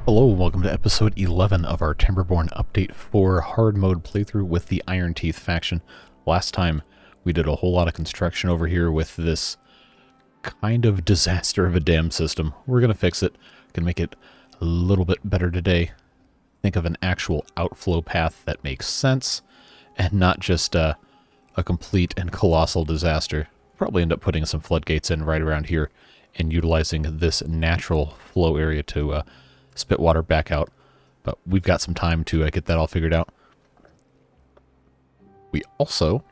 Hello, and welcome to episode 11 of our Timberborn Update 4 hard mode playthrough with the Iron Teeth faction. Last time, we did a whole lot of construction over here with this kind of disaster of a dam system. We're going to fix it, going to make it a little bit better today. Think of an actual outflow path that makes sense, and not just a complete and colossal disaster. Probably end up putting some floodgates in right around here and utilizing this natural flow area to spit water back out, but we've got some time to get that all figured out. We also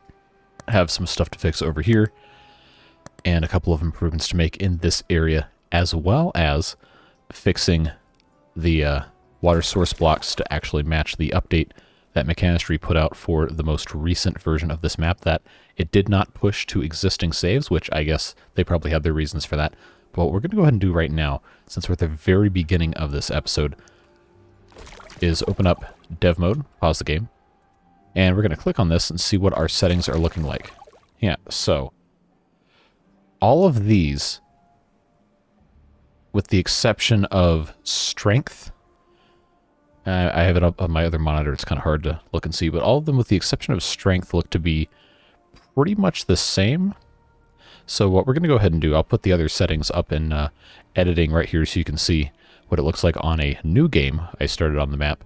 have some stuff to fix over here and a couple of improvements to make in this area, as well as fixing the water source blocks to actually match the update that Mechanistry put out for the most recent version of this map, that it did not push to existing saves, which I guess they probably had their reasons for that. But what we're going to go ahead and do right now, since we're at the very beginning of this episode, is open up dev mode, pause the game, and we're going to click on this and see what our settings are looking like. Yeah, so all of these, with the exception of strength, I have it up on my other monitor, it's kind of hard to look and see, but all of them with the exception of strength look to be pretty much the same. So what we're going to go ahead and do, I'll put the other settings up in editing right here so you can see what it looks like on a new game I started on the map.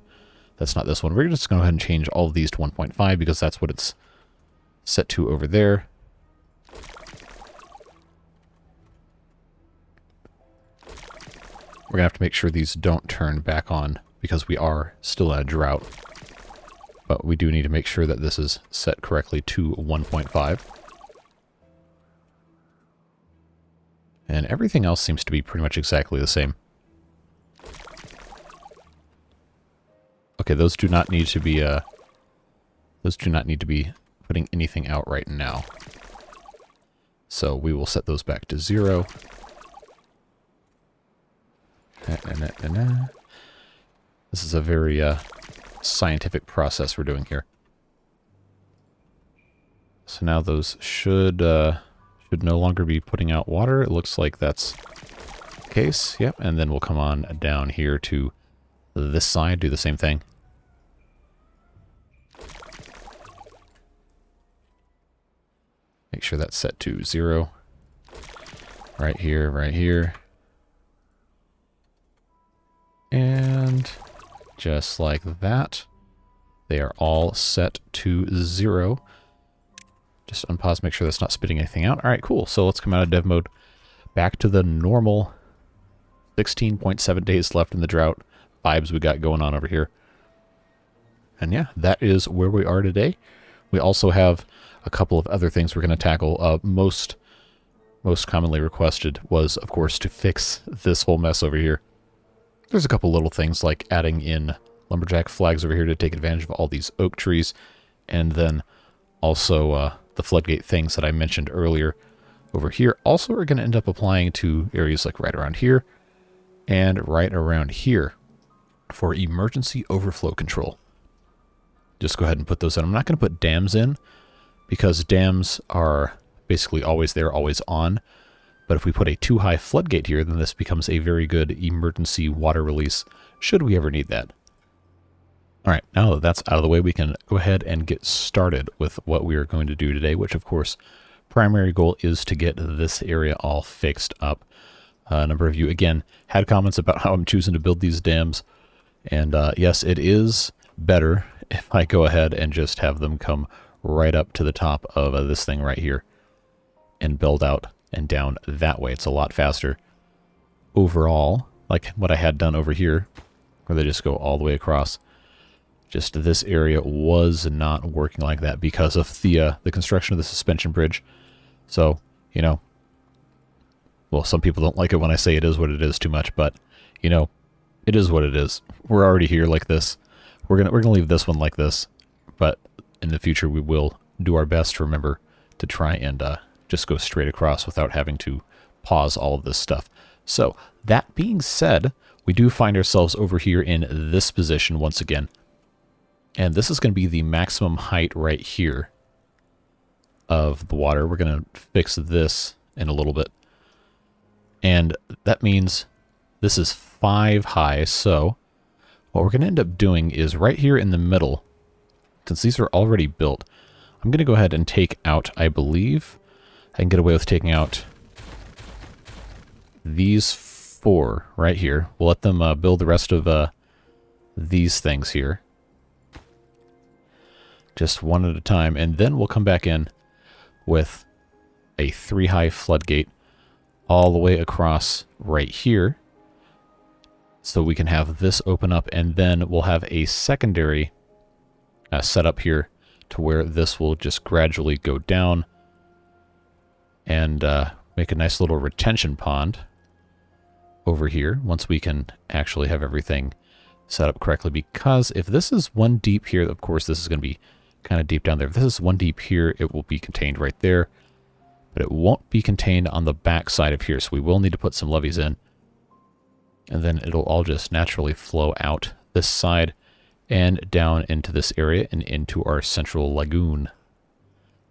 That's not this one. We're just going to go ahead and change all of these to 1.5 because that's what it's set to over there. We're going to have to make sure these don't turn back on because we are still in a drought. But we do need to make sure that this is set correctly to 1.5. And everything else seems to be pretty much exactly the same. Okay, those do not need to be putting anything out right now. So we will set those back to 0. This is a very scientific process we're doing here. So now those should no longer be putting out water. It looks like that's the case. Yep, and then we'll come on down here to this side, do the same thing. Make sure that's set to 0. Right here, right here. And just like that, they are all set to 0. Just unpause, make sure that's not spitting anything out. All right, cool. So let's come out of dev mode. Back to the normal 16.7 days left in the drought vibes we got going on over here. And yeah, that is where we are today. We also have a couple of other things we're going to tackle. Most commonly requested was, of course, to fix this whole mess over here. There's a couple little things like adding in lumberjack flags over here to take advantage of all these oak trees. And then also the floodgate things that I mentioned earlier over here also are going to end up applying to areas like right around here and right around here for emergency overflow control. Just go ahead and put those in. I'm not going to put dams in because dams are basically always there, always on. But if we put a too high floodgate here, then this becomes a very good emergency water release should we ever need that. All right, now that that's out of the way, we can go ahead and get started with what we are going to do today, which, of course, primary goal is to get this area all fixed up. A number of you, again, had comments about how I'm choosing to build these dams. And yes, it is better if I go ahead and just have them come right up to the top of this thing right here and build out and down that way. It's a lot faster overall, like what I had done over here, where they just go all the way across. Just this area was not working like that because of the construction of the suspension bridge. So, you know, well, some people don't like it when I say it is what it is too much, but, you know, it is what it is. We're already here like this. We're gonna leave this one like this, but in the future we will do our best to remember to try and just go straight across without having to pause all of this stuff. So, that being said, we do find ourselves over here in this position once again. And this is going to be the maximum height right here of the water. We're going to fix this in a little bit. And that means this is 5 high, so What we're going to end up doing is right here in the middle, since these are already built, I'm going to go ahead and take out, I believe, I can get away with taking out these 4 right here. We'll let them build the rest of these things here. Just one at a time, and then we'll come back in with a 3-high floodgate all the way across right here. So we can have this open up, and then we'll have a secondary setup here to where this will just gradually go down and make a nice little retention pond over here once we can actually have everything set up correctly. Because if this is 1 deep here, of course this is going to be kind of deep down there. If this is 1 deep here, it will be contained right there, but it won't be contained on the back side of here, so we will need to put some levees in. And then it'll all just naturally flow out this side and down into this area and into our central lagoon,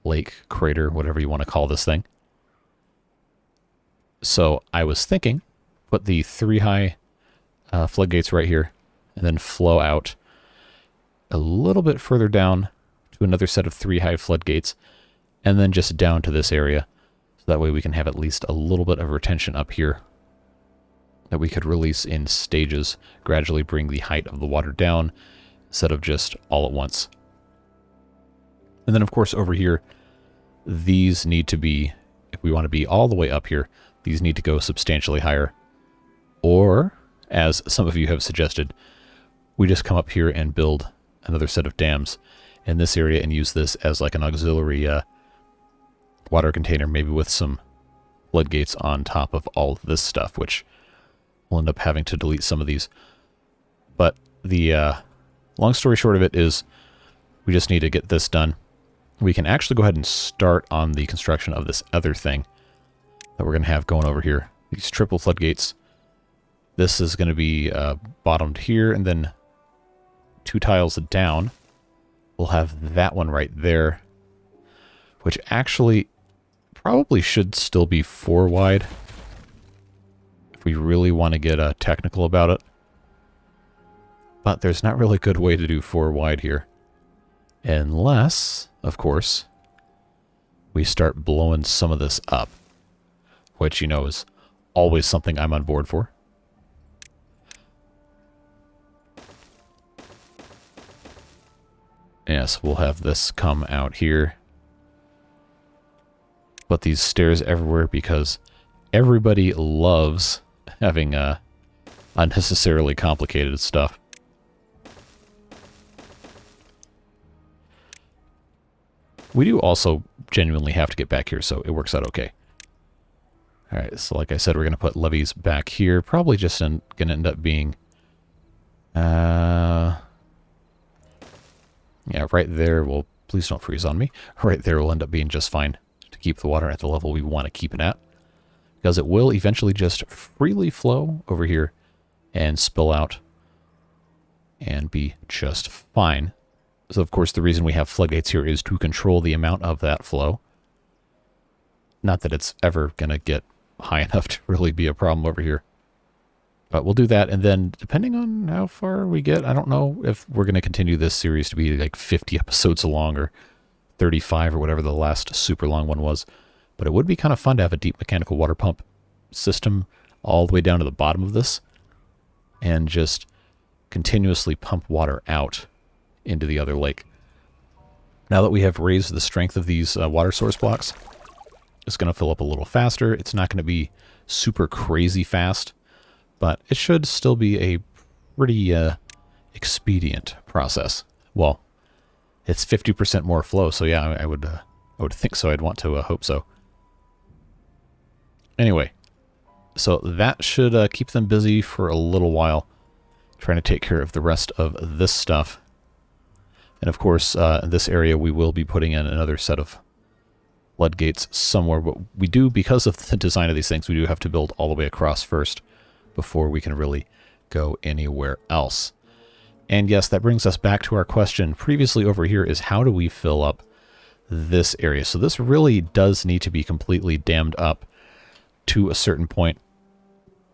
lake, crater, whatever you want to call this thing. So I was thinking, put the 3-high floodgates right here and then flow out a little bit further down to another set of 3-high floodgates and then just down to this area. So that way we can have at least a little bit of retention up here that we could release in stages, gradually bring the height of the water down instead of just all at once. And then, of course, over here, these need to be, if we want to be all the way up here, these need to go substantially higher. Or, as some of you have suggested, we just come up here and build another set of dams in this area and use this as like an auxiliary water container, maybe with some floodgates on top of all of this stuff, which we'll end up having to delete some of these. But the long story short of it is we just need to get this done. We can actually go ahead and start on the construction of this other thing that we're going to have going over here. These triple floodgates. This is going to be bottomed here, and then 2 tiles down, we'll have that one right there, which actually probably should still be 4 wide. If we really want to get technical about it. But there's not really a good way to do 4 wide here. Unless, of course, we start blowing some of this up. Which, you know, is always something I'm on board for. Yes, we'll have this come out here. Put these stairs everywhere because everybody loves having unnecessarily complicated stuff. We do also genuinely have to get back here, so it works out okay. Alright, so like I said, we're going to put levees back here. Probably just going to end up being... yeah, right there. Well, please don't freeze on me. Right there will end up being just fine to keep the water at the level we want to keep it at. Because it will eventually just freely flow over here and spill out and be just fine. So, of course, the reason we have floodgates here is to control the amount of that flow. Not that it's ever going to get high enough to really be a problem over here. But we'll do that, and then, depending on how far we get, I don't know if we're going to continue this series to be like 50 episodes long, or 35, or whatever the last super long one was. But it would be kind of fun to have a deep mechanical water pump system all the way down to the bottom of this, and just continuously pump water out into the other lake. Now that we have raised the strength of these water source blocks, it's going to fill up a little faster. It's not going to be super crazy fast, but it should still be a pretty expedient process. Well, it's 50% more flow, so yeah, I would think so. I'd want to hope so. Anyway, so that should keep them busy for a little while, trying to take care of the rest of this stuff. And of course, in this area, we will be putting in another set of floodgates somewhere. But we do, because of the design of these things, we do have to build all the way across first before we can really go anywhere else. And yes, that brings us back to our question previously over here, is how do we fill up this area? So this really does need to be completely dammed up to a certain point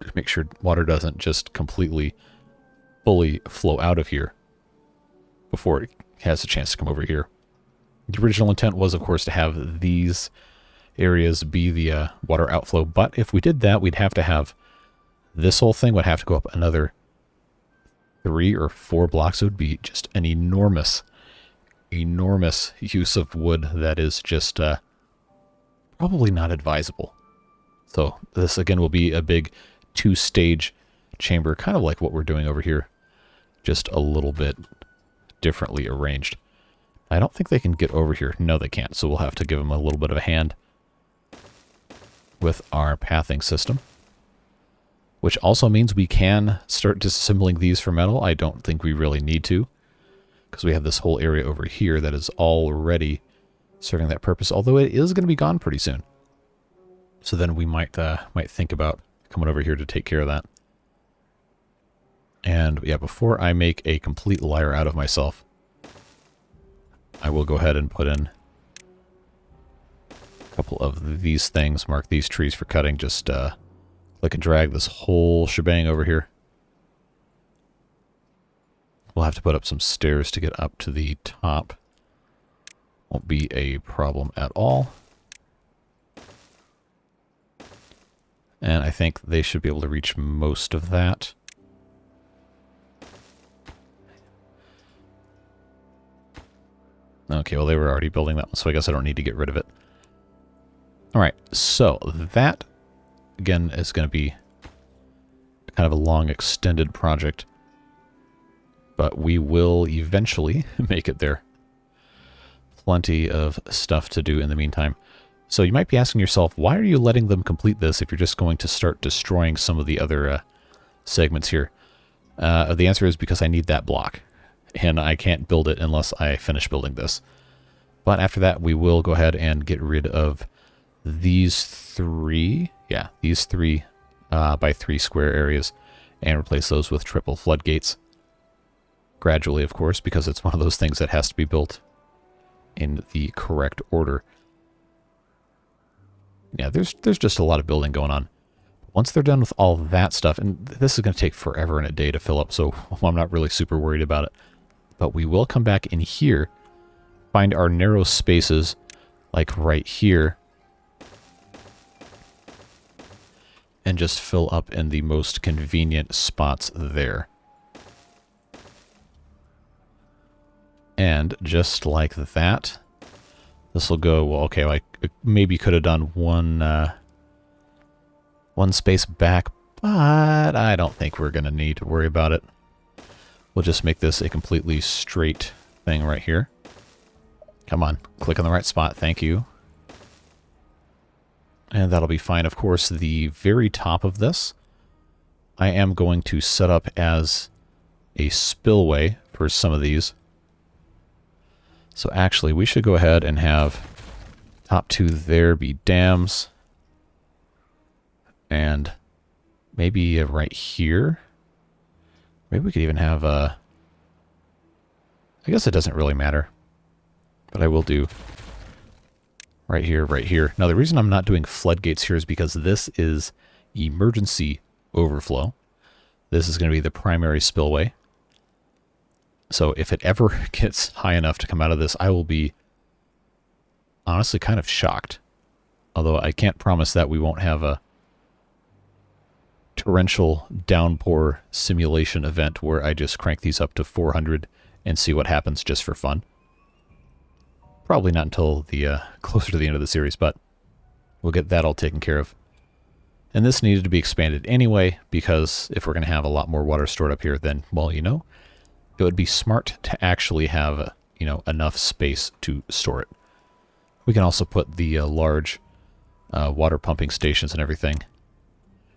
to make sure water doesn't just completely fully flow out of here before it has a chance to come over here. The original intent was, of course, to have these areas be the water outflow, but if we did that, we'd have to have this whole thing would have to go up another 3 or 4 blocks. It would be just an enormous use of wood that is just probably not advisable. So this, again, will be a big 2-stage chamber, kind of like what we're doing over here, just a little bit differently arranged. I don't think they can get over here. No, they can't, so we'll have to give them a little bit of a hand with our pathing system, which also means we can start disassembling these for metal. I don't think we really need to, because we have this whole area over here that is already serving that purpose, although it is going to be gone pretty soon. So then we might think about coming over here to take care of that. And yeah, before I make a complete liar out of myself, I will go ahead and put in a couple of these things, mark these trees for cutting, just click and drag this whole shebang over here. We'll have to put up some stairs to get up to the top. Won't be a problem at all. And I think they should be able to reach most of that. Okay, well, they were already building that one, so I guess I don't need to get rid of it. Alright, so that, again, is going to be kind of a long, extended project. But we will eventually make it there. Plenty of stuff to do in the meantime. So you might be asking yourself, why are you letting them complete this if you're just going to start destroying some of the other segments here? The answer is because I need that block. And I can't build it unless I finish building this. But after that, we will go ahead and get rid of these 3. Yeah, these 3 by 3 square areas. And replace those with triple floodgates. Gradually, of course, because it's one of those things that has to be built in the correct order. Yeah, there's just a lot of building going on. Once they're done with all that stuff, and this is going to take forever and a day to fill up, so I'm not really super worried about it. But we will come back in here, find our narrow spaces, like right here, and just fill up in the most convenient spots there. And just like that, this will go, well, okay, I maybe could have done one space back, but I don't think we're going to need to worry about it. We'll just make this a completely straight thing right here. Come on, click on the right spot, thank you. And that'll be fine. Of course, the very top of this, I am going to set up as a spillway for some of these. So actually, we should go ahead and have top 2 there be dams. And maybe right here. Maybe we could even have I guess it doesn't really matter. But I will do right here, right here. Now, the reason I'm not doing floodgates here is because this is emergency overflow. This is going to be the primary spillway. So if it ever gets high enough to come out of this, I will be honestly kind of shocked. Although I can't promise that we won't have a torrential downpour simulation event where I just crank these up to 400 and see what happens just for fun. Probably not until the closer to the end of the series, but we'll get that all taken care of. And this needed to be expanded anyway, because if we're going to have a lot more water stored up here, then, well, you know, it would be smart to actually have, you know, enough space to store it. We can also put the large water pumping stations and everything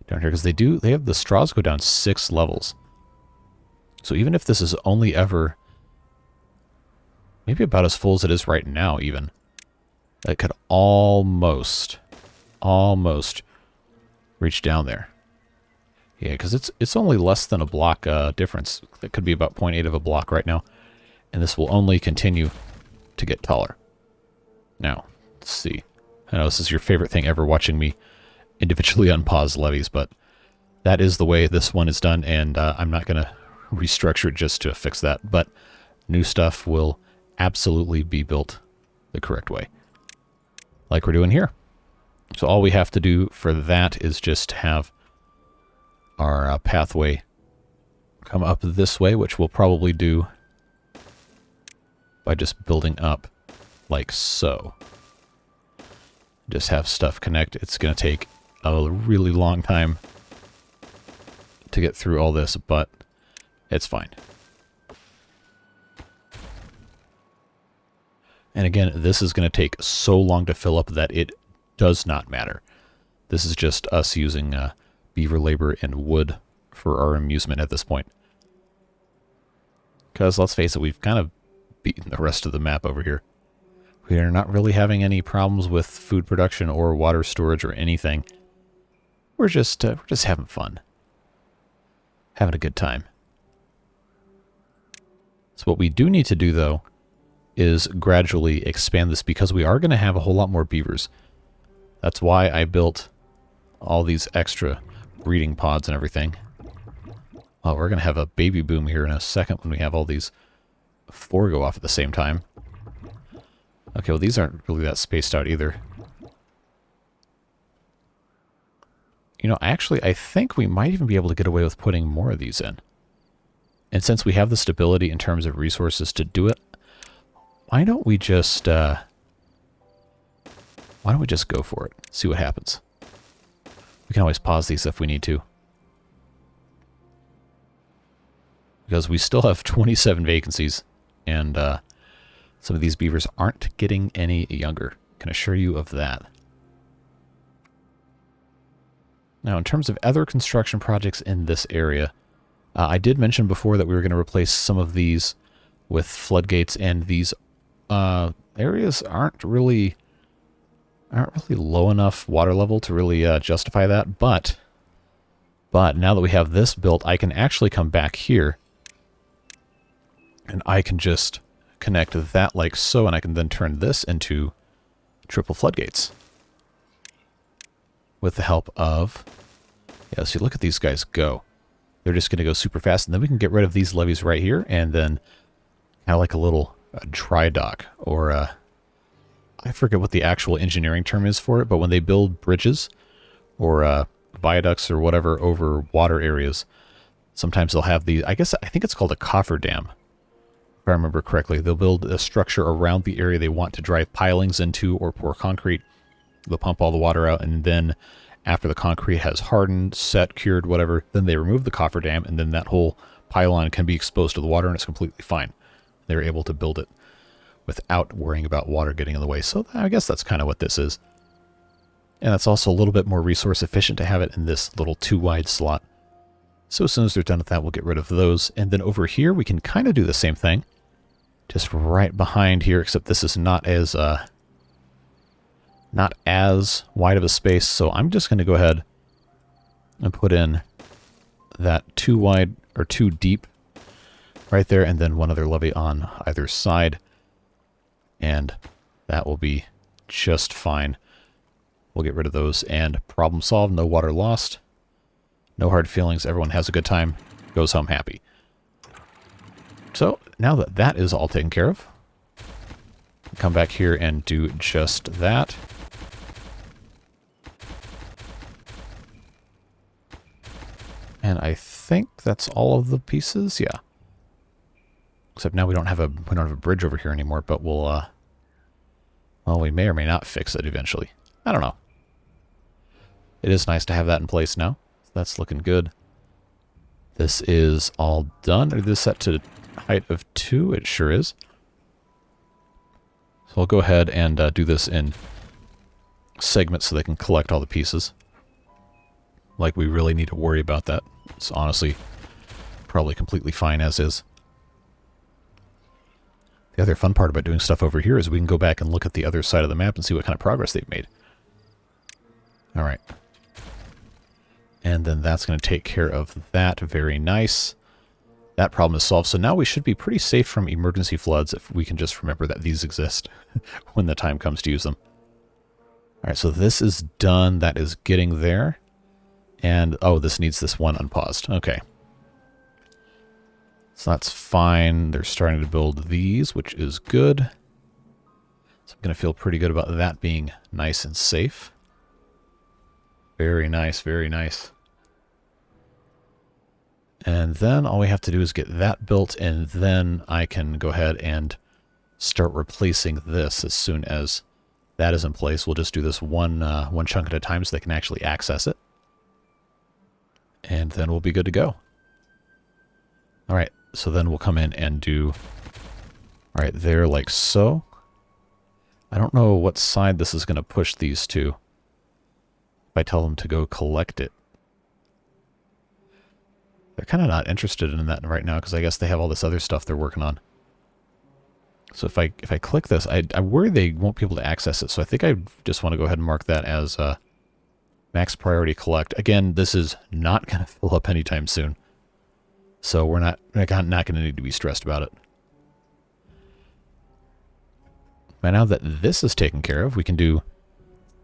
down here, because they have the straws go down 6 levels. So even if this is only ever maybe about as full as it is right now, even, it could almost reach down there. Yeah, because it's only less than a block difference. It could be about 0.8 of a block right now. And this will only continue to get taller. Now, let's see. I know this is your favorite thing ever, watching me individually unpause levees, but that is the way this one is done, and I'm not going to restructure it just to fix that. But new stuff will absolutely be built the correct way, like we're doing here. So all we have to do for that is just have our pathway come up this way, which we'll probably do by just building up like so. Just have stuff connect. It's going to take a really long time to get through all this, but it's fine. And again, this is going to take so long to fill up that it does not matter. This is just us using beaver labor and wood for our amusement at this point. Because let's face it, we've kind of beaten the rest of the map over here. We are not really having any problems with food production or water storage or anything. We're just having fun. Having a good time. So what we do need to do, though, is gradually expand this, because we are going to have a whole lot more beavers. That's why I built all these extra breeding pods and everything. Well, we're going to have a baby boom here in a second when we have all these 4 go off at the same time. Okay, well, these aren't really that spaced out either. You know, actually, I think we might even be able to get away with putting more of these in. And since we have the stability in terms of resources to do it, why don't we just go for it? See what happens. We can always pause these if we need to. Because we still have 27 vacancies, and some of these beavers aren't getting any younger. Can assure you of that. Now, in terms of other construction projects in this area, I did mention before that we were going to replace some of these with floodgates, and these areas aren't really low enough water level to really justify that. But now that we have this built, I can actually come back here, and I can just connect that like so, and I can then turn this into triple floodgates with the help of, yeah, see, look at these guys go. They're just going to go super fast, and then we can get rid of these levees right here, and then kind of like a little dry dock, or I forget what the actual engineering term is for it, but when they build bridges or viaducts or whatever over water areas, sometimes they'll have the, I think it's called a cofferdam. If I remember correctly, they'll build a structure around the area they want to drive pilings into or pour concrete. They'll pump all the water out, and then after the concrete has hardened, set, cured, whatever, then they remove the cofferdam, and then that whole pylon can be exposed to the water, and it's completely fine. They're able to build it without worrying about water getting in the way. So I guess that's kind of what this is. And that's also a little bit more resource efficient to have it in this little 2-wide slot. So as soon as they're done with that, we'll get rid of those. And then over here, we can kind of do the same thing. Just right behind here, except this is not as wide of a space. So I'm just going to go ahead and put in that 2 wide or 2 deep right there, and then one other levee on either side. And that will be just fine. We'll get rid of those, and problem solved. No water lost. No hard feelings. Everyone has a good time. Goes home happy. So now that that is all taken care of, come back here and do just that. And I think that's all of the pieces. Yeah. Except now we don't have a bridge over here anymore, but we'll well, we may or may not fix it eventually. I don't know. It is nice to have that in place now. That's looking good. This is all done. Is this set to height of 2? It sure is. So I'll go ahead and do this in segments so they can collect all the pieces. Like, we really need to worry about that. It's honestly probably completely fine as is. The other fun part about doing stuff over here is we can go back and look at the other side of the map and see what kind of progress they've made. Alright. And then that's going to take care of that. Very nice. That problem is solved. So now we should be pretty safe from emergency floods if we can just remember that these exist when the time comes to use them. Alright, so this is done. That is getting there. And, oh, this needs this one unpaused. Okay. So that's fine. They're starting to build these, which is good. So I'm going to feel pretty good about that being nice and safe. Very nice, very nice. And then all we have to do is get that built, and then I can go ahead and start replacing this as soon as that is in place. We'll just do this one chunk at a time so they can actually access it. And then we'll be good to go. All right, so then we'll come in and do right there like so. I don't know what side this is going to push these to if I tell them to go collect it. They're kind of not interested in that right now because I guess they have all this other stuff they're working on. So if I click this, I worry they won't be able to access it. So I think I just want to go ahead and mark that as max priority collect. Again, this is not going to fill up anytime soon. So we're not going to need to be stressed about it. But now that this is taken care of, we can do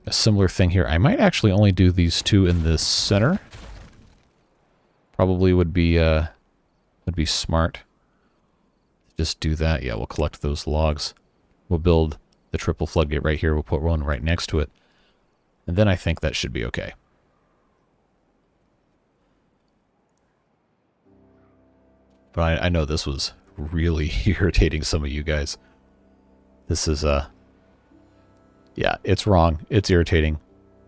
a similar thing here. I might actually only do these two in the center. Probably would be smart. Just do that. Yeah, we'll collect those logs. We'll build the triple floodgate right here. We'll put one right next to it. And then I think that should be okay. But I know this was really irritating some of you guys. This is, yeah, it's wrong. It's irritating.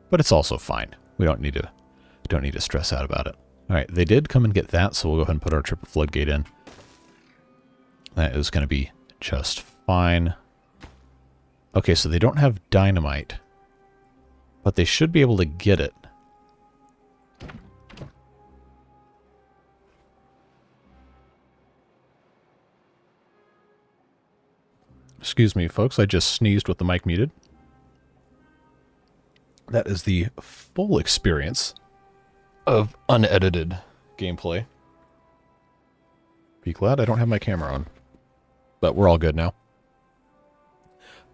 But it's also fine. We don't need to stress out about it. All right, they did come and get that, so we'll go ahead and put our triple floodgate in. That is going to be just fine. Okay, so they don't have dynamite, but they should be able to get it. Excuse me, folks, I just sneezed with the mic muted. That is the full experience of unedited gameplay. Be glad I don't have my camera on. But we're all good now.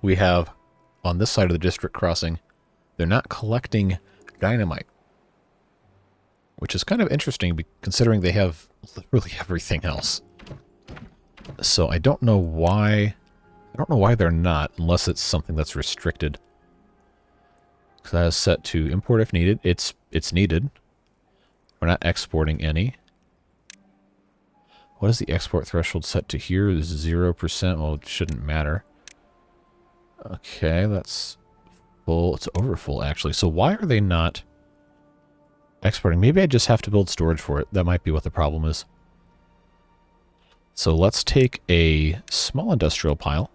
We have, on this side of the district crossing, they're not collecting dynamite. Which is kind of interesting, considering they have literally everything else. So I don't know why they're not, unless it's something that's restricted. So that is set to import if needed. It's needed. We're not exporting any. What is the export threshold set to here? Is 0%. Well, it shouldn't matter. Okay, that's full. It's over full, actually. So why are they not exporting? Maybe I just have to build storage for it. That might be what the problem is. So let's take a small industrial pile.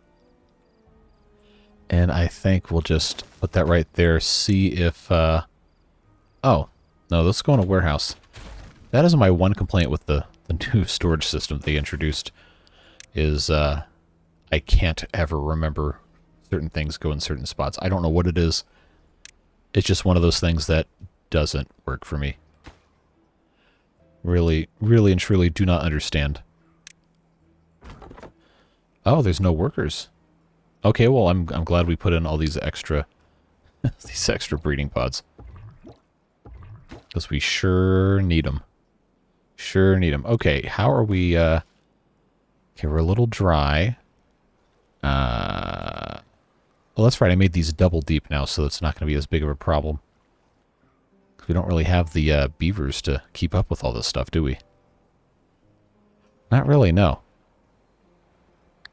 And I think we'll just put that right there. See if... oh, no, let's go in a warehouse. That is my one complaint with the new storage system they introduced. Is I can't ever remember certain things go in certain spots. I don't know what it is. It's just one of those things that doesn't work for me. Really, really and truly do not understand. Oh, there's no workers. Okay, well, I'm glad we put in all these extra these extra breeding pods. Because we sure need them. Sure need them. Okay, how are we... okay, we're a little dry. Well, that's right. I made these double deep now, so it's not going to be as big of a problem. We don't really have the beavers to keep up with all this stuff, do we? Not really, no.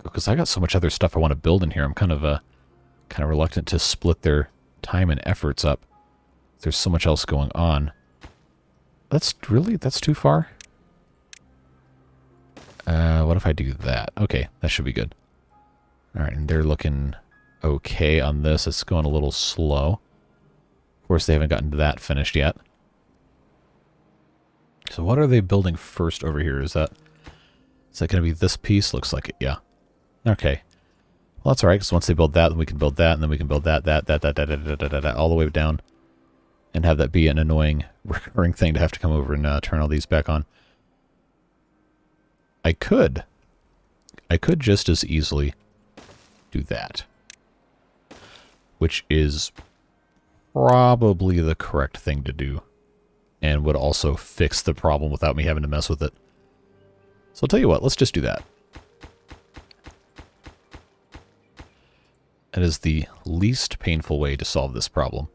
Because I got so much other stuff I want to build in here. I'm kind of reluctant to split their time and efforts up. There's so much else going on. That's too far. What if I do that? Okay, that should be good. All right, and they're looking okay on this. It's going a little slow. Of course, they haven't gotten to that finished yet. So what are they building first over here? Is that going to be this piece? Looks like it, yeah. Okay. Well, that's all right, because once they build that, then we can build that, and then we can build that, all the way down, and have that be an annoying recurring thing to have to come over and turn all these back on. I could just as easily do that, which is probably the correct thing to do, and would also fix the problem without me having to mess with it. So I'll tell you what, let's just do that. It is the least painful way to solve this problem.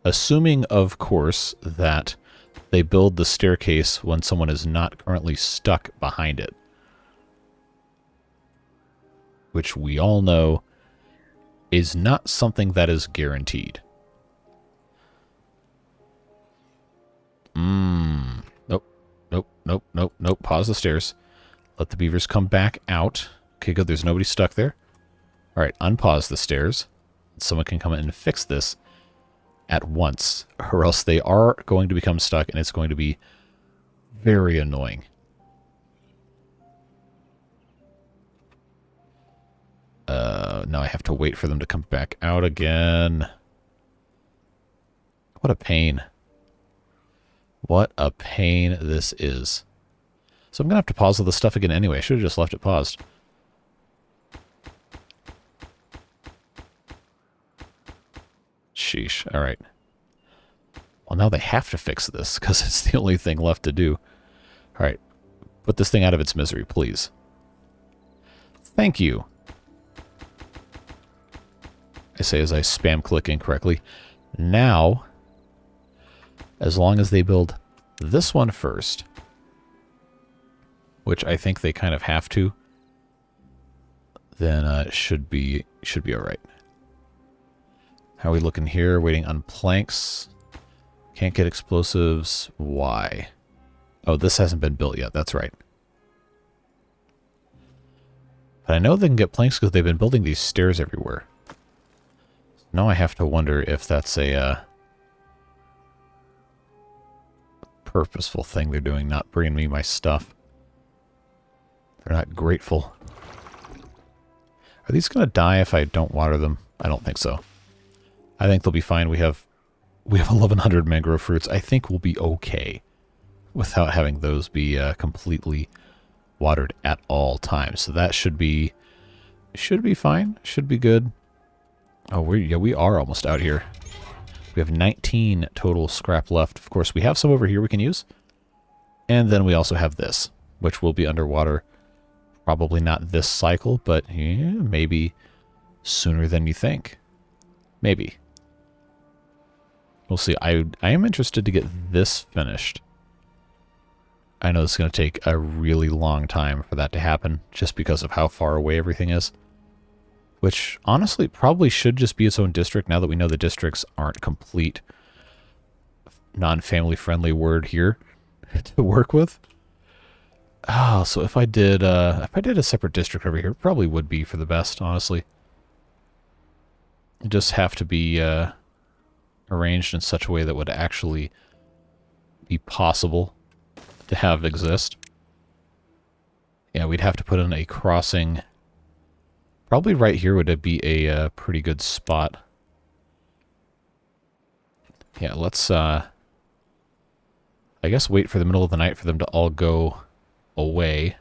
Assuming, of course, that they build the staircase when someone is not currently stuck behind it. Which we all know is not something that is guaranteed. Nope. Pause the stairs. Let the beavers come back out. Okay, good. There's nobody stuck there. All right, unpause the stairs. Someone can come in and fix this at once, or else they are going to become stuck, and it's going to be very annoying. Now I have to wait for them to come back out again. What a pain. What a pain this is. So I'm going to have to pause all this stuff again anyway. I should have just left it paused. Sheesh. All right. Well, now they have to fix this because it's the only thing left to do. All right. Put this thing out of its misery, please. Thank you. I say as I spam click incorrectly. Now, as long as they build this one first, which I think they kind of have to, then it should be all right. How are we looking here? Waiting on planks. Can't get explosives. Why? Oh, this hasn't been built yet. That's right. But I know they can get planks because they've been building these stairs everywhere. Now I have to wonder if that's a purposeful thing they're doing, not bringing me my stuff. They're not grateful. Are these going to die if I don't water them? I don't think so. I think they'll be fine. We have 1,100 mangrove fruits. I think we'll be okay without having those be completely watered at all times. So that should be fine. Should be good. Oh, we are almost out here. We have 19 total scrap left. Of course, we have some over here we can use. And then we also have this, which will be underwater. Probably not this cycle, but yeah, maybe sooner than you think. Maybe. We'll see. I am interested to get this finished. I know it's going to take a really long time for that to happen, just because of how far away everything is. Which, honestly, probably should just be its own district, now that we know the districts aren't complete non-family friendly word here to work with. Oh, so if I did a separate district over here, it probably would be for the best, honestly. It just have to be arranged in such a way that would actually be possible to have exist. Yeah, we'd have to put in a crossing. Probably right here would be a pretty good spot. Yeah, let's, I guess wait for the middle of the night for them to all go away.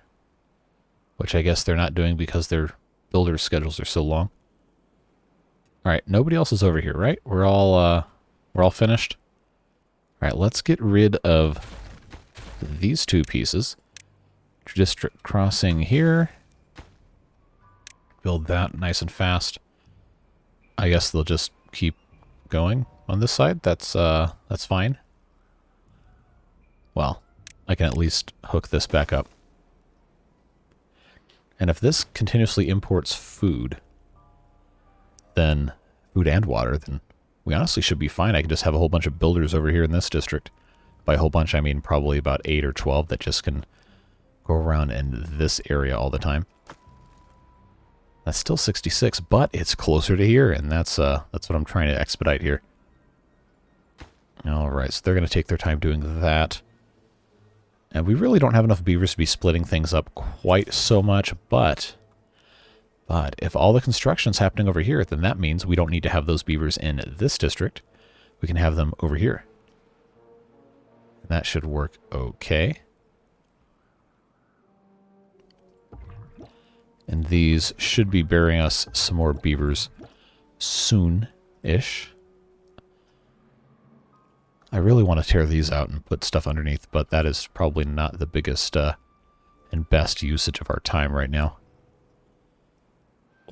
Which I guess they're not doing because their builder schedules are so long. Alright, nobody else is over here, right? We're all finished? Alright, let's get rid of these two pieces. District crossing here. Build that nice and fast. I guess they'll just keep going on this side. That's fine. Well, I can at least hook this back up. And if this continuously imports food, then food and water, then we honestly should be fine. I could just have a whole bunch of builders over here in this district. By a whole bunch, I mean probably about 8 or 12 that just can go around in this area all the time. That's still 66, but it's closer to here, and that's what I'm trying to expedite here. All right, so they're going to take their time doing that. And we really don't have enough beavers to be splitting things up quite so much, but if all the construction's happening over here, then that means we don't need to have those beavers in this district. We can have them over here. And that should work okay. And these should be bearing us some more beavers soon-ish. I really want to tear these out and put stuff underneath, but that is probably not the biggest and best usage of our time right now.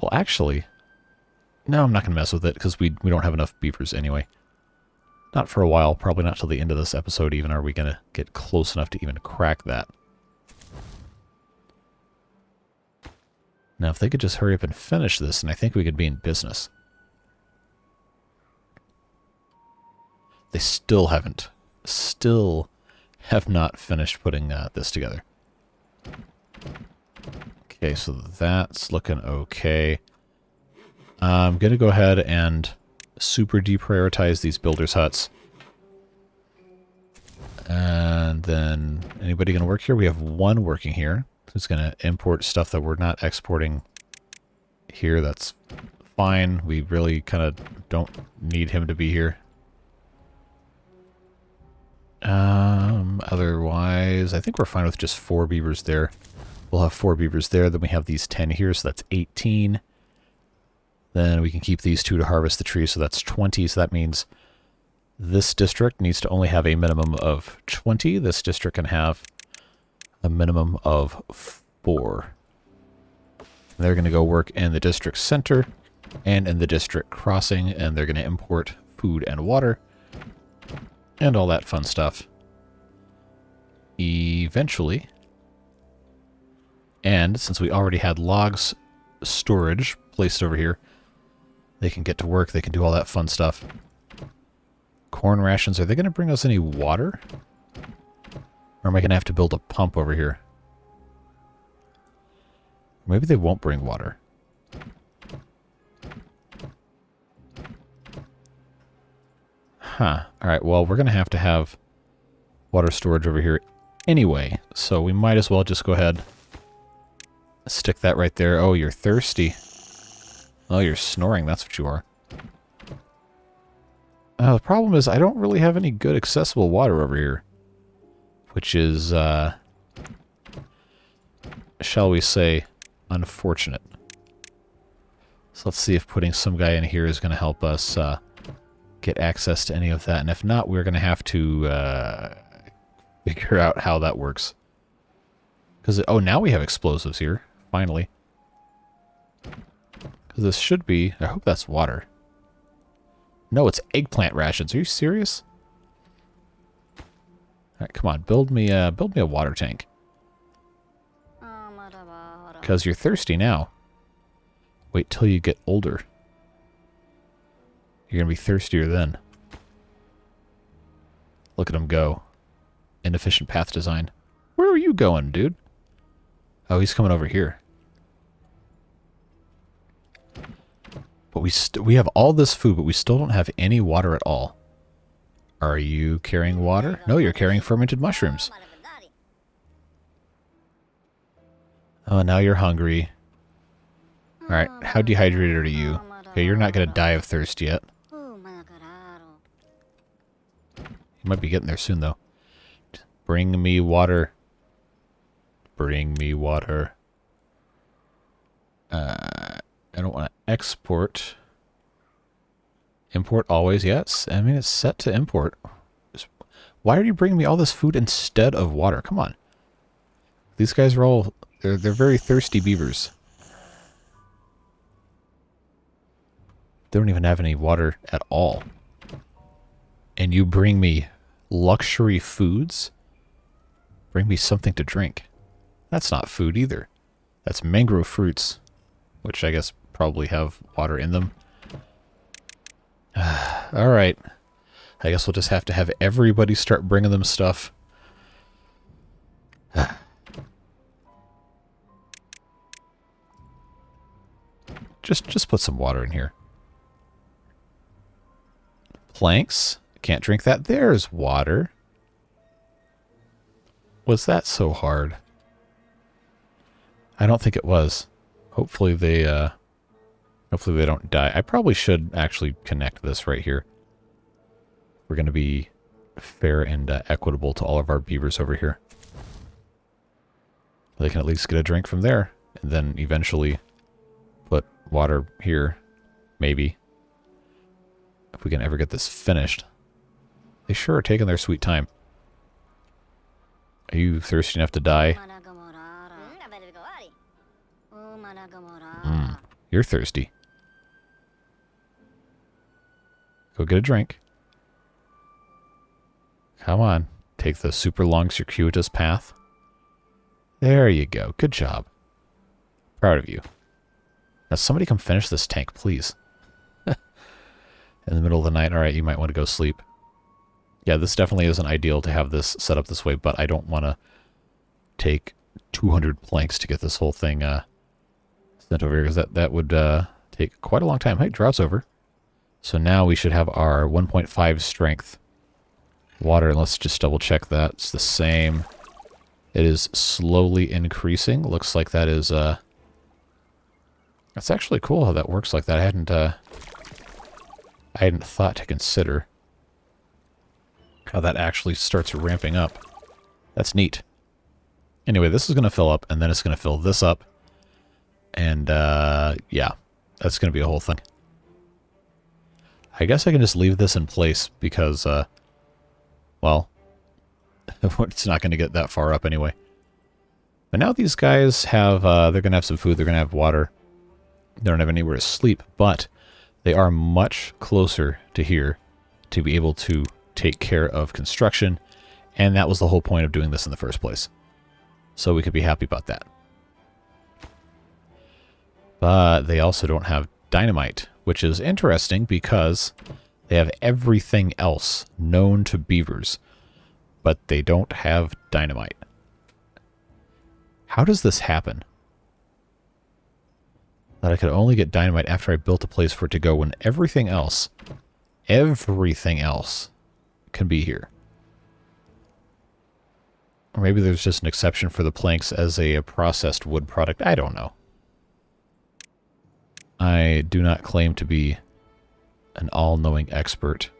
Well, actually, no, I'm not going to mess with it because we don't have enough beavers anyway. Not for a while. Probably not till the end of this episode even are we going to get close enough to even crack that. Now, if they could just hurry up and finish this, and I think we could be in business. They still haven't. Still have not finished putting this together. Okay, so that's looking okay. I'm going to go ahead and super deprioritize these builders' huts. And then, anybody going to work here? We have one working here who's going to import stuff that we're not exporting here. That's fine. We really kind of don't need him to be here. Otherwise, I think we're fine with just 4 beavers there. We'll have 4 beavers there. Then we have these 10 here, so that's 18. Then we can keep these 2 to harvest the trees, so that's 20. So that means this district needs to only have a minimum of 20. This district can have a minimum of 4. And they're going to go work in the district center and in the district crossing, and they're going to import food and water and all that fun stuff. Eventually, and since we already had logs storage placed over here, they can get to work, they can do all that fun stuff. Corn rations, are they going to bring us any water? Or am I going to have to build a pump over here? Maybe they won't bring water. Huh. Alright, well, we're going to have water storage over here anyway, so we might as well just go ahead, stick that right there. Oh, you're thirsty. Oh, you're snoring, that's what you are. The problem is I don't really have any good accessible water over here, which is, shall we say, unfortunate. So let's see if putting some guy in here is going to help us get access to any of that. And if not, we're going to have to figure out how that works. Because, oh, now we have explosives here, finally. Because this should be, I hope that's water. No, it's eggplant rations. Are you serious? Alright, come on, build me a water tank. Because you're thirsty now. Wait till you get older. You're going to be thirstier then. Look at him go. Inefficient path design. Where are you going, dude? Oh, he's coming over here. But we have all this food, but we still don't have any water at all. Are you carrying water? No, you're carrying fermented mushrooms. Oh, now you're hungry. Alright, how dehydrated are you? Okay, you're not going to die of thirst yet. You might be getting there soon, though. Bring me water. Bring me water. I don't want to export. Import always, yes. I mean, it's set to import. Why are you bringing me all this food instead of water? Come on. These guys are all... They're very thirsty beavers. They don't even have any water at all. And you bring me luxury foods? Bring me something to drink. That's not food either. That's mangrove fruits, which I guess probably have water in them. Alright. I guess we'll just have to have everybody start bringing them stuff. Just put some water in here. Planks. Can't drink that. There's water. Was that so hard? I don't think it was. Hopefully they don't die. I probably should actually connect this right here. We're going to be fair and equitable to all of our beavers over here. They can at least get a drink from there, and then eventually put water here, maybe. If we can ever get this finished. They sure are taking their sweet time. Are you thirsty enough to die? You're thirsty. Go get a drink. Come on. Take the super long circuitous path. There you go. Good job. Proud of you. Now somebody come finish this tank, please. In the middle of the night. Alright, you might want to go sleep. Yeah, this definitely isn't ideal to have this set up this way, but I don't want to take 200 planks to get this whole thing sent over here, because that would take quite a long time. Hey, droughts over. So now we should have our 1.5 strength water. Let's just double check that. It's the same. It is slowly increasing. Looks like that is... That's actually cool how that works like that. I hadn't thought to consider how that actually starts ramping up. That's neat. Anyway, this is going to fill up, and then it's going to fill this up. And, yeah, that's going to be a whole thing. I guess I can just leave this in place because, well, it's not going to get that far up anyway. But now these guys have, they're going to have some food, they're going to have water. They don't have anywhere to sleep, but they are much closer to here to be able to take care of construction, and that was the whole point of doing this in the first place. So we could be happy about that. But they also don't have dynamite, which is interesting because they have everything else known to beavers, but they don't have dynamite. How does this happen? That I could only get dynamite after I built a place for it to go when everything else can be here. Or maybe there's just an exception for the planks as a processed wood product. I don't know. I do not claim to be an all-knowing expert.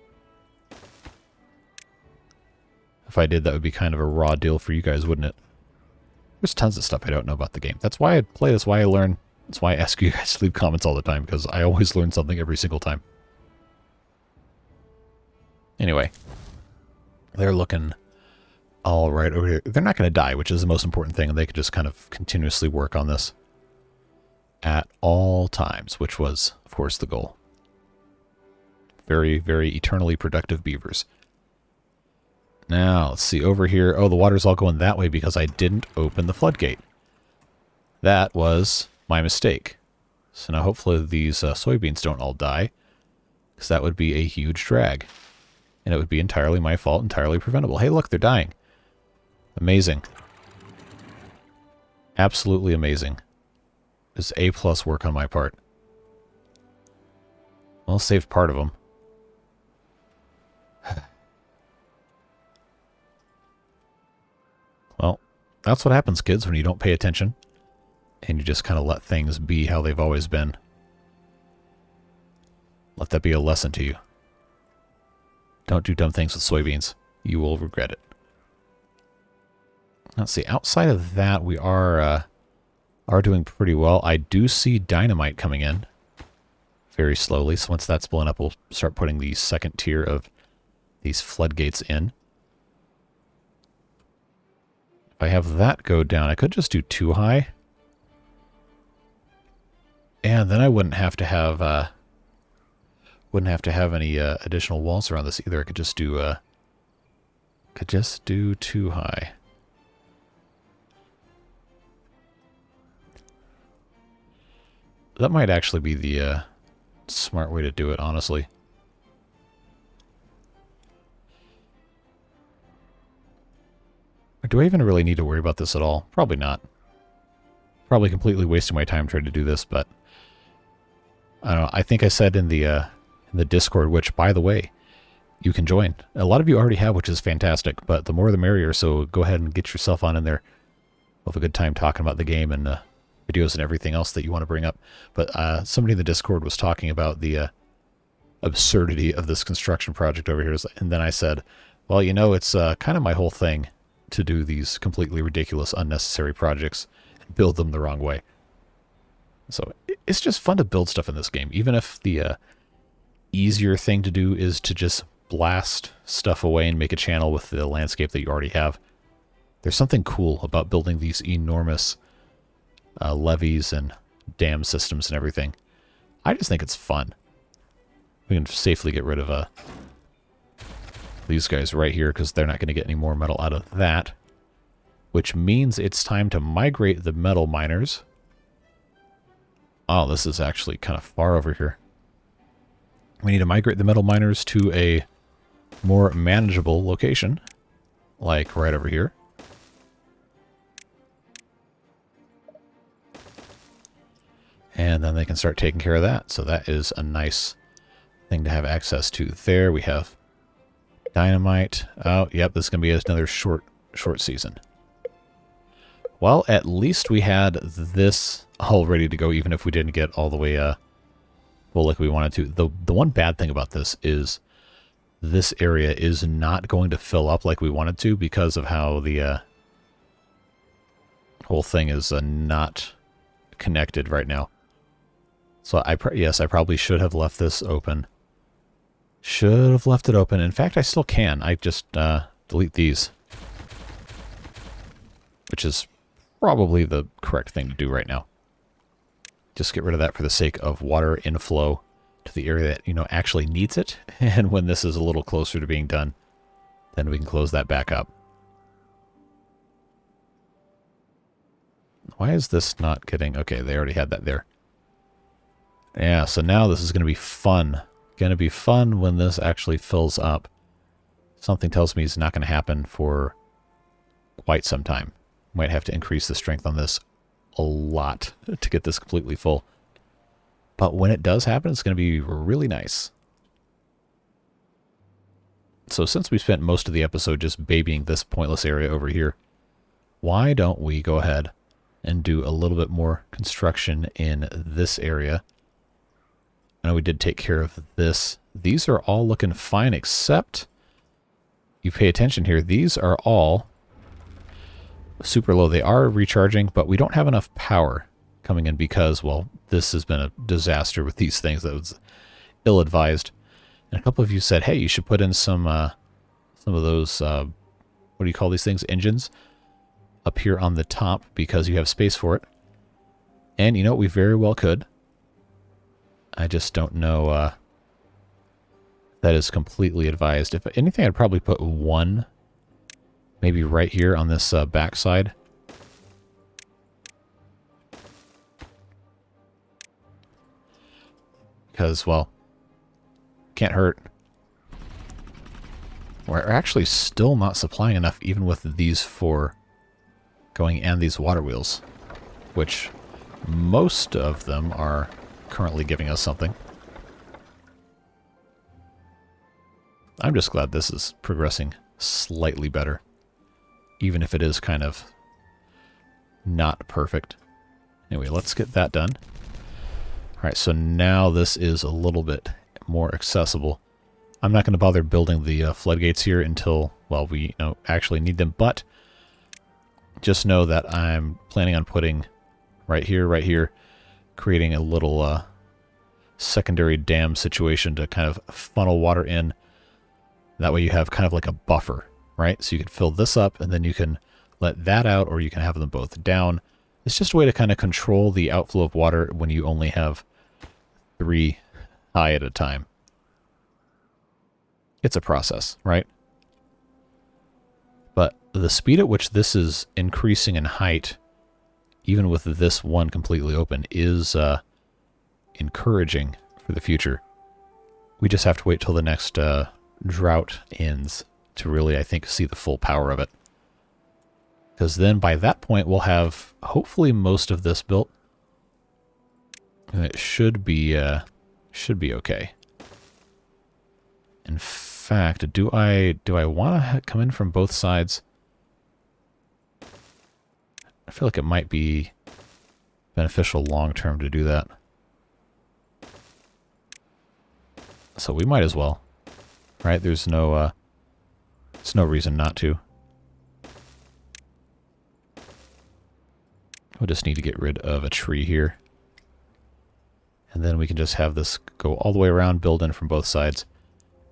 If I did, that would be kind of a raw deal for you guys, wouldn't it? There's tons of stuff I don't know about the game. That's why I play, that's why I learn. That's why I ask you guys to leave comments all the time, because I always learn something every single time. Anyway, they're looking all right over here. They're not going to die, which is the most important thing, and they could just kind of continuously work on this at all times, which was, of course, the goal. Very, very eternally productive beavers. Now, let's see, over here. Oh, the water's all going that way because I didn't open the floodgate. That was my mistake. So now hopefully these soybeans don't all die, because that would be a huge drag. And it would be entirely my fault, entirely preventable. Hey, look, they're dying. Amazing. Absolutely amazing. It's A+ work on my part. I'll save part of them. Well, that's what happens, kids, when you don't pay attention. And you just kind of let things be how they've always been. Let that be a lesson to you. Don't do dumb things with soybeans. You will regret it. Let's see. Outside of that, we are doing pretty well. I do see dynamite coming in very slowly. So once that's blown up, we'll start putting the second tier of these floodgates in. If I have that go down, I could just do 2 high. And then I wouldn't have to have any additional walls around this either. I could just do 2 high. That might actually be the smart way to do it, honestly. Or do I even really need to worry about this at all? Probably not. Probably completely wasting my time trying to do this, but I don't know. I think I said in the Discord, which, by the way, you can join. A lot of you already have, which is fantastic, but the more the merrier, so go ahead and get yourself on in there. We'll have a good time talking about the game and videos and everything else that you want to bring up. But somebody in the Discord was talking about the absurdity of this construction project over here, and then I said, well, you know, it's kind of my whole thing to do these completely ridiculous, unnecessary projects and build them the wrong way. So it's just fun to build stuff in this game, even if the easier thing to do is to just blast stuff away and make a channel with the landscape that you already have. There's something cool about building these enormous levees and dam systems and everything. I just think it's fun. We can safely get rid of these guys right here because they're not going to get any more metal out of that. Which means it's time to migrate the metal miners. Oh, this is actually kind of far over here. We need to migrate the metal miners to a more manageable location. Like right over here. And then they can start taking care of that. So that is a nice thing to have access to. There we have dynamite. Oh, yep, this is going to be another short season. Well, at least we had this all ready to go, even if we didn't get all the way full like we wanted to. The one bad thing about this is this area is not going to fill up like we wanted to because of how the whole thing is not connected right now. So yes, I probably should have left this open. Should have left it open. In fact, I still can. I just delete these, which is probably the correct thing to do right now. Just get rid of that for the sake of water inflow to the area that, you know, actually needs it. And when this is a little closer to being done, then we can close that back up. Why is this not getting... Okay, they already had that there. Yeah, so now this is going to be fun. Going to be fun when this actually fills up. Something tells me it's not going to happen for quite some time. Might have to increase the strength on this a lot to get this completely full. But when it does happen, it's going to be really nice. So since we spent most of the episode just babying this pointless area over here, why don't we go ahead and do a little bit more construction in this area? I know we did take care of this. These are all looking fine, except you pay attention here. These are all super low. They are recharging, but we don't have enough power coming in because, well, this has been a disaster with these things. That was ill-advised. And a couple of you said, hey, you should put in some of those, what do you call these things? Engines up here on the top because you have space for it. And, you know, we very well could. I just don't know that is completely advised. If anything, I'd probably put one maybe right here on this back side. Because, well, can't hurt. We're actually still not supplying enough even with these four going and these water wheels, which most of them are currently giving us something. I'm just glad this is progressing slightly better, even if it is kind of not perfect. Anyway, let's get that done. Alright, so now this is a little bit more accessible. I'm not going to bother building the floodgates here until, well, we actually need them, but just know that I'm planning on putting right here, creating a little secondary dam situation to kind of funnel water in. That way you have kind of like a buffer, right? So you can fill this up and then you can let that out, or you can have them both down. It's just a way to kind of control the outflow of water when you only have 3 high at a time. It's a process, right? But the speed at which this is increasing in height, even with this one completely open, is encouraging for the future. We just have to wait till the next drought ends to really, I think, see the full power of it. Because then by that point we'll have hopefully most of this built. And it should be okay. In fact, do I want to come in from both sides? I feel like it might be beneficial long term to do that. So we might as well. Right? There's no reason not to. We'll just need to get rid of a tree here. And then we can just have this go all the way around, build in from both sides,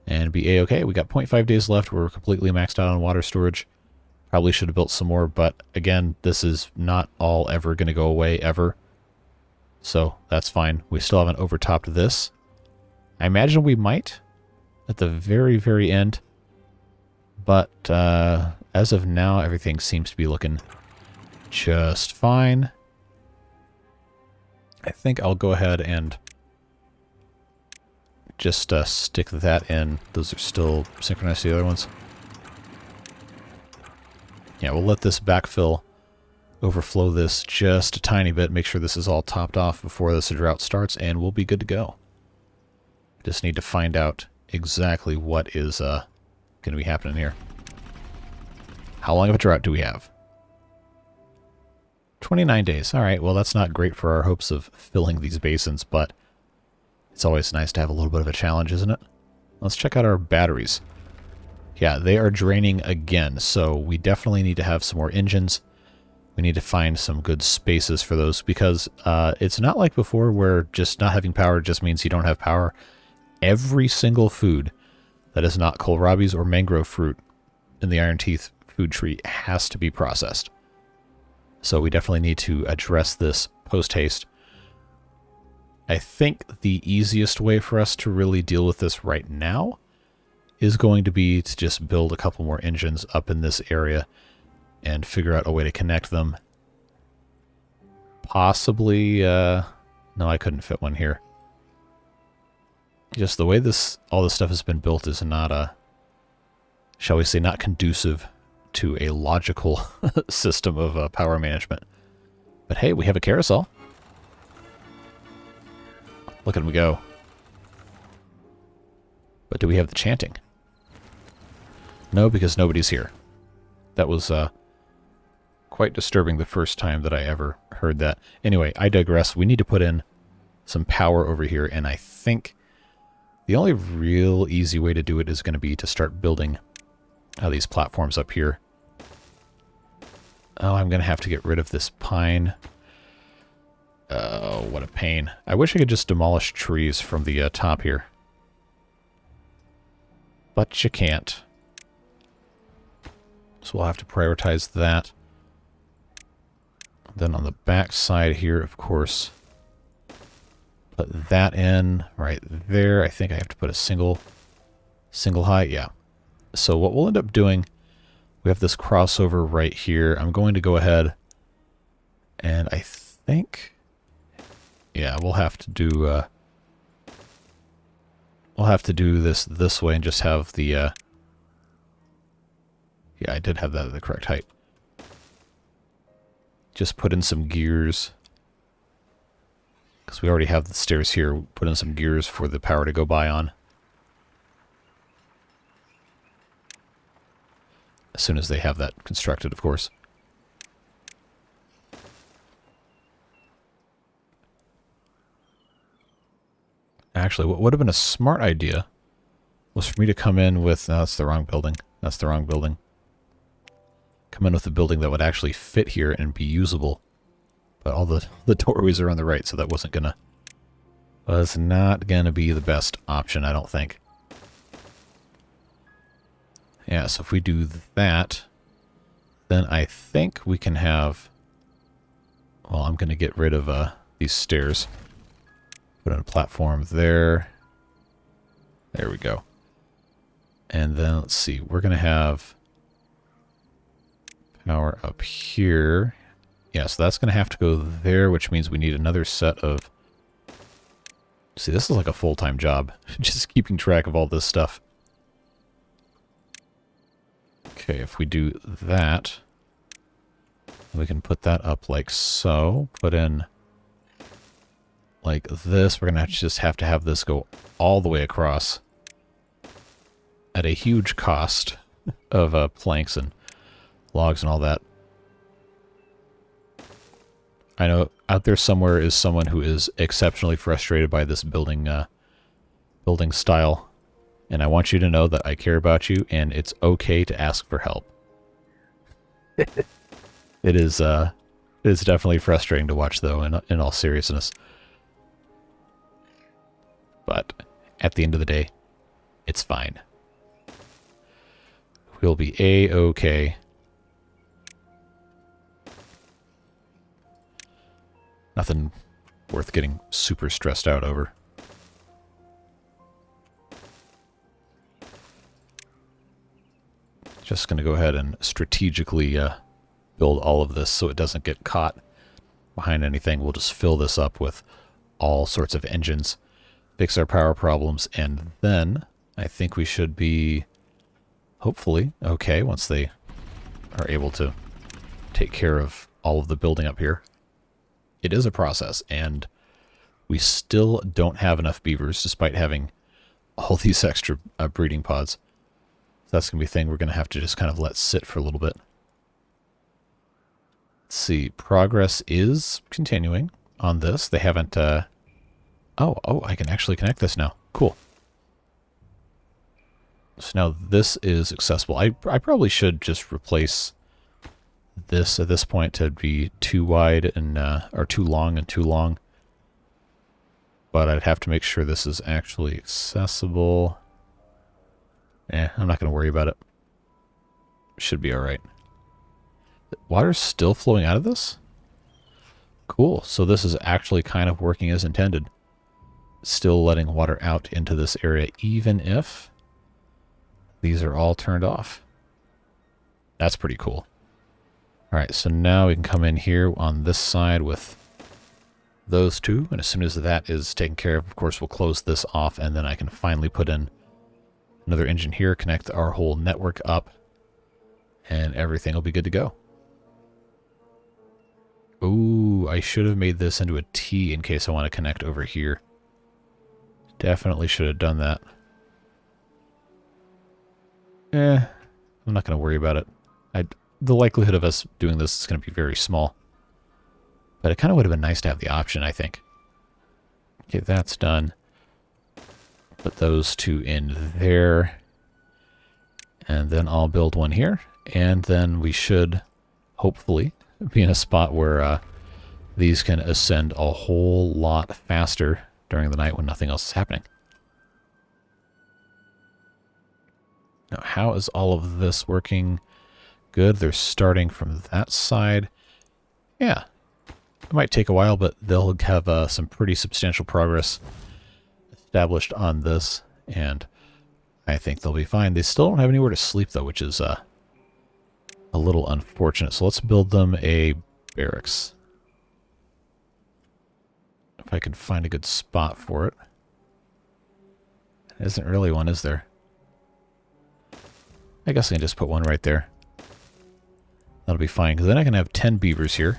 and be a-okay. We got 0.5 days left. We're completely maxed out on water storage. Probably should have built some more, but again, this is not all ever going to go away, ever. So that's fine. We still haven't overtopped this. I imagine we might at the very, very end. But as of now, everything seems to be looking just fine. I think I'll go ahead and just stick that in. Those are still synchronized to the other ones. Yeah, we'll let this backfill overflow this just a tiny bit. Make sure this is all topped off before this drought starts, and we'll be good to go. Just need to find out exactly what is going to be happening here. How long of a drought do we have? 29 days. All right, well, that's not great for our hopes of filling these basins, but it's always nice to have a little bit of a challenge, isn't it? Let's check out our batteries. Yeah, they are draining again, so we definitely need to have some more engines. We need to find some good spaces for those, because it's not like before where just not having power just means you don't have power. Every single food that is not kohlrabi's or mangrove fruit in the Iron Teeth food tree has to be processed. So we definitely need to address this post-haste. I think the easiest way for us to really deal with this right now is going to be to just build a couple more engines up in this area and figure out a way to connect them. Possibly, no, I couldn't fit one here. Just the way all this stuff has been built is not shall we say, not conducive to a logical system of power management. But hey, we have a carousel. Look at him go. But do we have the chanting? No, because nobody's here. That was quite disturbing the first time that I ever heard that. Anyway, I digress. We need to put in some power over here, and I think the only real easy way to do it is going to be to start building these platforms up here. Oh, I'm going to have to get rid of this pine. Oh, what a pain. I wish I could just demolish trees from the top here. But you can't. So we'll have to prioritize that. Then on the back side here, of course, put that in right there. I think I have to put a single height. Yeah. So what we'll end up doing, we have this crossover right here. I'm going to go ahead and I think, yeah, we'll have to do this way and just have the yeah, I did have that at the correct height. Just put in some gears, because we already have the stairs here. Put in some gears for the power to go by on. As soon as they have that constructed, of course. Actually, what would have been a smart idea was for me to come in with... No, that's the wrong building. That's the wrong building. Come in with a building that would actually fit here and be usable. But all the doorways are on the right, so that was not gonna be the best option, I don't think. Yeah, so if we do that, then I think we can have... Well, I'm gonna get rid of these stairs. Put in a platform there. There we go. And then, let's see, we're gonna have power up here. Yeah, so that's going to have to go there, which means we need another set of... See, this is like a full-time job. Just keeping track of all this stuff. Okay, if we do that, we can put that up like so. Put in like this. We're going to just have to have this go all the way across at a huge cost of planks and logs and all that. I know out there somewhere is someone who is exceptionally frustrated by this building style, and I want you to know that I care about you, and it's okay to ask for help. It is definitely frustrating to watch, though, in all seriousness. But at the end of the day, it's fine. We'll be A-okay. worth getting super stressed out over. Just going to go ahead and strategically build all of this so it doesn't get caught behind anything. We'll just fill this up with all sorts of engines, fix our power problems, and then I think we should be hopefully okay once they are able to take care of all of the building up here. It is a process, and we still don't have enough beavers despite having all these extra breeding pods. So that's going to be a thing we're going to have to just kind of let sit for a little bit. Let's see. Progress is continuing on this. They haven't... Oh, I can actually connect this now. Cool. So now this is accessible. I probably should just replace this at this point to be too wide and or too long and too long. But I'd have to make sure this is actually accessible. I'm not going to worry about it. Should be alright. The water's still flowing out of this? Cool. So this is actually kind of working as intended. Still letting water out into this area, even if these are all turned off. That's pretty cool. Alright, so now we can come in here on this side with those two, and as soon as that is taken care of course, we'll close this off, and then I can finally put in another engine here, connect our whole network up, and everything will be good to go. Ooh, I should have made this into a T in case I want to connect over here. Definitely should have done that. I'm not going to worry about it. The likelihood of us doing this is going to be very small. But it kind of would have been nice to have the option, I think. Okay, that's done. Put those two in there. And then I'll build one here. And then we should, hopefully, be in a spot where these can ascend a whole lot faster during the night when nothing else is happening. Now, how is all of this working? Good, they're starting from that side. Yeah, it might take a while, but they'll have some pretty substantial progress established on this, and I think they'll be fine. They still don't have anywhere to sleep, though, which is a little unfortunate. So let's build them a barracks. If I can find a good spot for it. There isn't really one, is there? I guess I can just put one right there. That'll be fine, because then I can have 10 beavers here.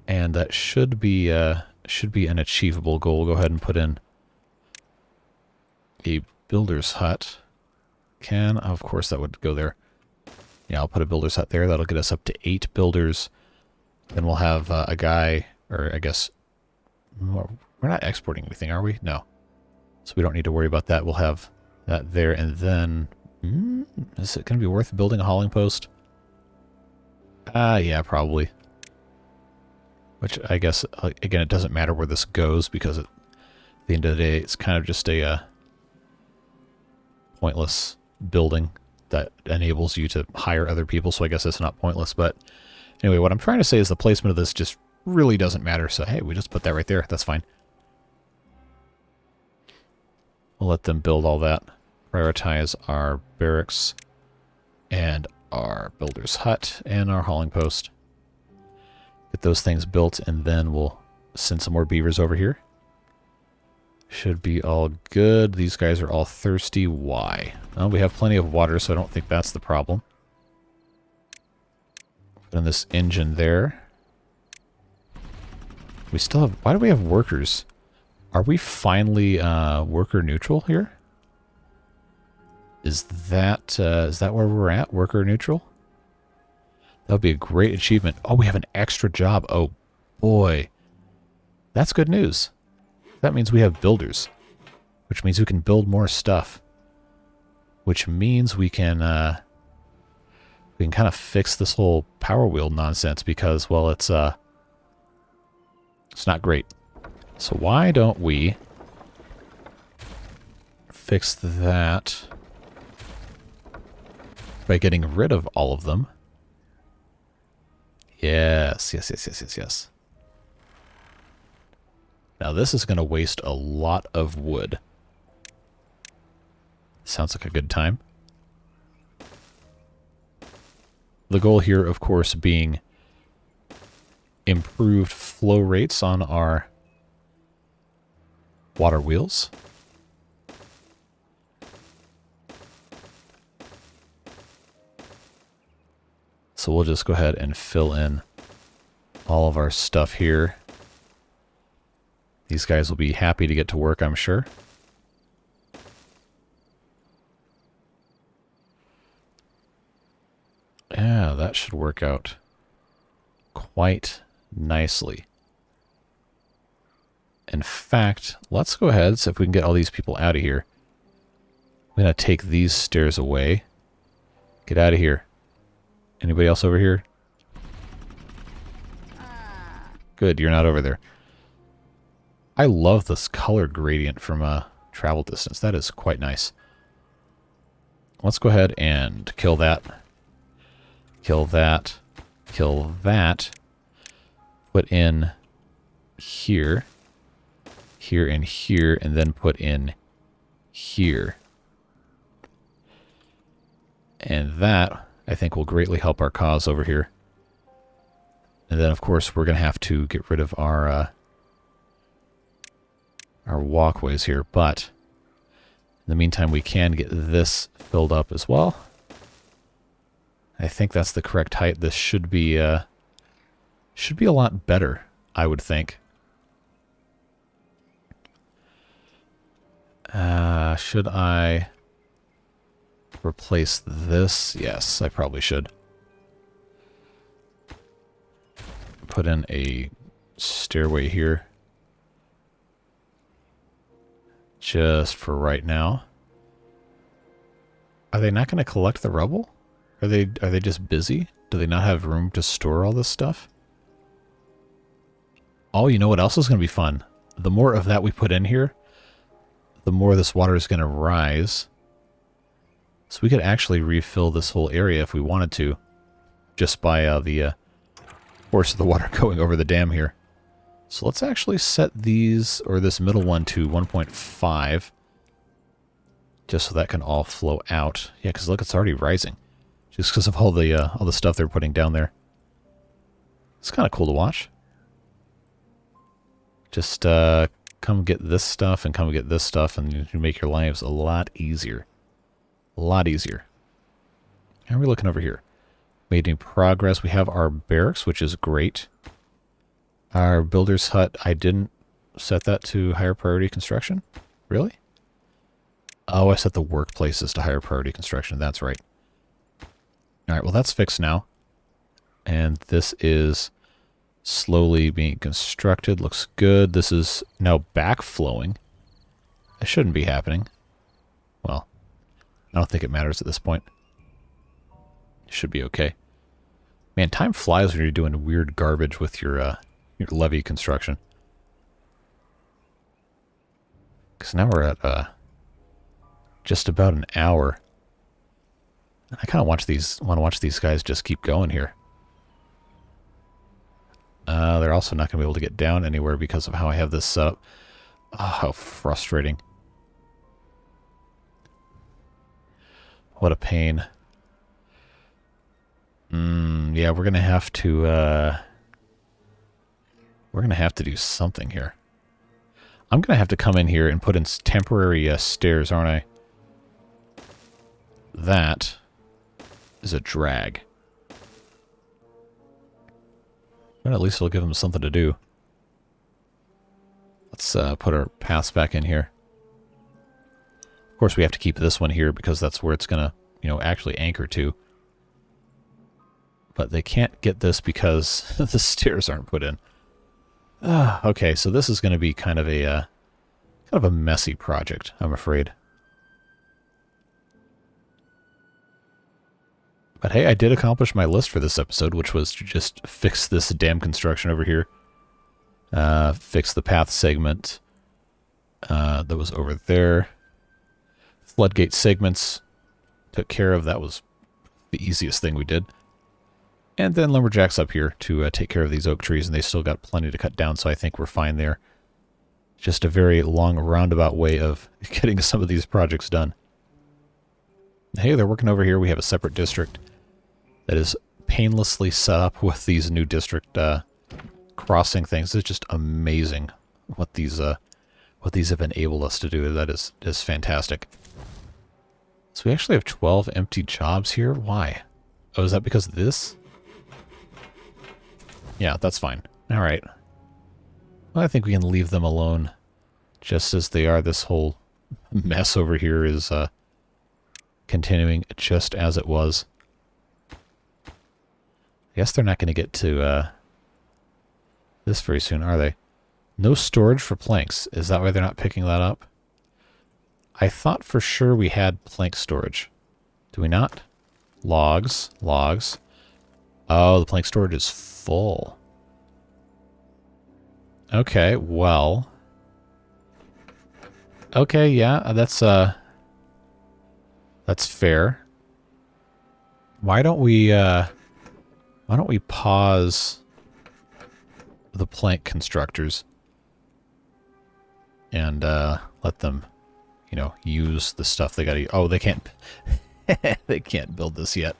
And that should be an achievable goal. We'll go ahead and put in a builder's hut. Of course that would go there. Yeah, I'll put a builder's hut there. That'll get us up to 8 builders. Then we'll have a guy, or I guess, we're not exporting anything, are we? No. So we don't need to worry about that. We'll have that there, and then, is it going to be worth building a hauling post? Yeah, probably. Which I guess, again, it doesn't matter where this goes, because at the end of the day, it's kind of just a pointless building that enables you to hire other people, so I guess it's not pointless. But anyway, what I'm trying to say is the placement of this just really doesn't matter, so hey, we just put that right there. That's fine. We'll let them build all that. Prioritize our barracks and our builder's hut and our hauling post. Get those things built, and then we'll send some more beavers over here. Should be all good. These guys are all thirsty. Why? Well, we have plenty of water, so I don't think that's the problem. Put in this engine there. We still have... Why do we have workers? Are we finally worker neutral here? Is that where we're at? Worker neutral? That would be a great achievement. Oh, we have an extra job. Oh, boy. That's good news. That means we have builders, which means we can build more stuff, which means we can kind of fix this whole power wheel nonsense because, well, it's not great. So why don't we fix that by getting rid of all of them? Yes. Now this is going to waste a lot of wood. Sounds like a good time. The goal here, of course, being improved flow rates on our water wheels. So we'll just go ahead and fill in all of our stuff here. These guys will be happy to get to work, I'm sure. Yeah, that should work out quite nicely. In fact, let's go ahead, see if we can get all these people out of here. I'm going to take these stairs away. Get out of here. Anybody else over here? Good, you're not over there. I love this color gradient from travel distance. That is quite nice. Let's go ahead and kill that. Kill that. Kill that. Put in here. Here and here. And then put in here. And that, I think, will greatly help our cause over here. And then, of course, we're going to have to get rid of our walkways here. But in the meantime, we can get this filled up as well. I think that's the correct height. This should be a lot better, I would think. Should I replace this? Yes, I probably should. Put in a stairway here. Just for right now. Are they not going to collect the rubble? Are they just busy? Do they not have room to store all this stuff? Oh, you know what else is going to be fun? The more of that we put in here, the more this water is going to rise. So we could actually refill this whole area if we wanted to, just by the force of the water going over the dam here. So let's actually set these, or this middle one, to 1.5, just so that can all flow out. Yeah, because look, it's already rising, just because of all the stuff they're putting down there. It's kind of cool to watch. Just come get this stuff and come get this stuff, and you make your lives a lot easier. A lot easier. How are we looking over here? Made any progress. We have our barracks, which is great. Our builder's hut, I didn't set that to higher priority construction. Really? Oh, I set the workplaces to higher priority construction. That's right. Alright, well that's fixed now. And this is slowly being constructed. Looks good. This is now backflowing. It shouldn't be happening. Well, I don't think it matters at this point. It should be okay. Man, time flies when you're doing weird garbage with your levee construction. Because now we're at just about an hour. I kind of want to watch these guys just keep going here. They're also not going to be able to get down anywhere because of how I have this set up. Oh, how frustrating. What a pain. Yeah, we're going to have to do something here. I'm going to have to come in here and put in temporary stairs, aren't I? That is a drag. But at least it'll give them something to do. Let's put our paths back in here. Of course, we have to keep this one here because that's where it's going to, actually anchor to. But they can't get this because the stairs aren't put in. Okay, so this is going to be kind of a messy project, I'm afraid. But hey, I did accomplish my list for this episode, which was to just fix this dam construction over here. Fix the path segment that was over there. Floodgate segments took care of. That was the easiest thing we did. And then lumberjacks up here to take care of these oak trees, and they still got plenty to cut down, so I think we're fine there. Just a very long roundabout way of getting some of these projects done. Hey, they're working over here. We have a separate district that is painlessly set up with these new district crossing things. It's just amazing what these have enabled us to do. That is fantastic. So we actually have 12 empty jobs here. Why? Oh, is that because of this? Yeah, that's fine. All right. Well, I think we can leave them alone just as they are. This whole mess over here is continuing just as it was. I guess they're not going to get to this very soon, are they? No storage for planks. Is that why they're not picking that up? I thought for sure we had plank storage. Do we not? Logs. Logs. Oh, the plank storage is full. Okay, well. Okay, yeah, that's fair. Why don't we pause the plank constructors and let them, you know, use the stuff they gotta use. Oh, they can't they can't build this yet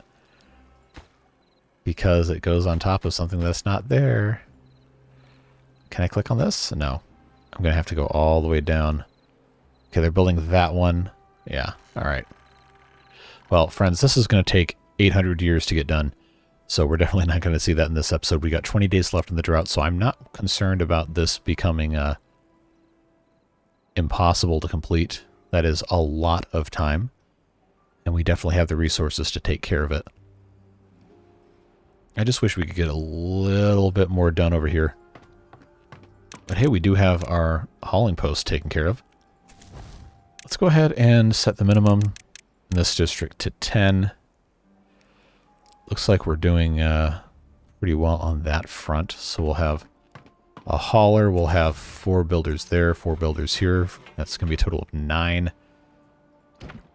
because it goes on top of something that's not there. Can I click on this? No. I'm gonna have to go all the way down. Okay, they're building that one. Yeah, alright. Well, friends, this is going to take 800 years to get done, so we're definitely not going to see that in this episode. We got 20 days left in the drought, so I'm not concerned about this becoming impossible to complete. That is a lot of time, and we definitely have the resources to take care of it. I just wish we could get a little bit more done over here. But hey, we do have our hauling post taken care of. Let's go ahead and set the minimum in this district to 10. Looks like we're doing pretty well on that front. So we'll have a hauler. We'll have 4 builders there, 4 builders here. That's going to be a total of 9.